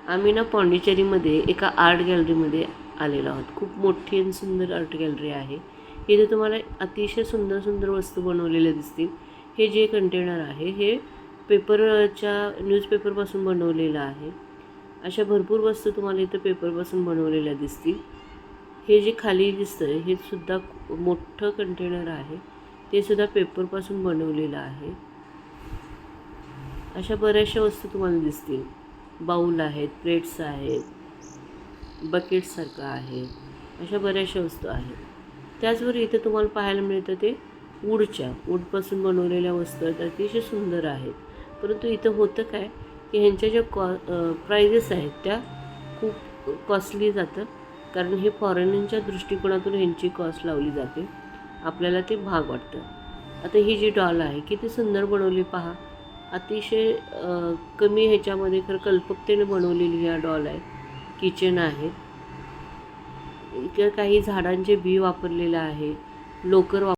आम्ही ना पॉंडिचेरीमध्ये एका आर्ट गॅलरीमध्ये आलेलो आहोत. खूप मोठी आणि सुंदर आर्ट गॅलरी आहे. इथे तुम्हाला अतिशय सुंदर सुंदर वस्तू बनवलेल्या दिसतील. हे जे कंटेनर आहे हे पेपरच्या न्यूजपेपरपासून बनवलेलं आहे. अशा भरपूर वस्तू तुम्हाला इथं पेपरपासून बनवलेल्या दिसतील. हे जे खाली दिसतंय हे सुद्धा मोठं कंटेनर आहे. ते सुद्धा पेपरपासून बनवलेलं आहे. अशा बऱ्याचशा वस्तू तुम्हाला दिसतील. बाऊल आहेत, प्लेट्स आहेत, बकेटसारखं आहे. अशा बऱ्याचशा वस्तू आहेत. त्याचबरोबर इथे तुम्हाला पाहायला मिळतं ते वूडपासून बनवलेल्या वस्तू आहेत. अतिशय सुंदर आहेत. परंतु इथं होतं काय की ह्यांच्या ज्या प्राइजेस आहेत त्या खूप कॉस्टली जातं. कारण हे फॉरेनच्या दृष्टिकोनातून ह्यांची कॉस्ट लावली जाते. आपल्याला ते भाग वाटतं. आता ही जी डॉल आहे किती सुंदर बनवली पहा. अतिशय कमी ह्याच्यामध्ये खरं कल्पकतेने बनवलेली या डॉल आहेत. किचन आहे. इकडे काही झाडांचे बी वापरलेलं आहे. लोकर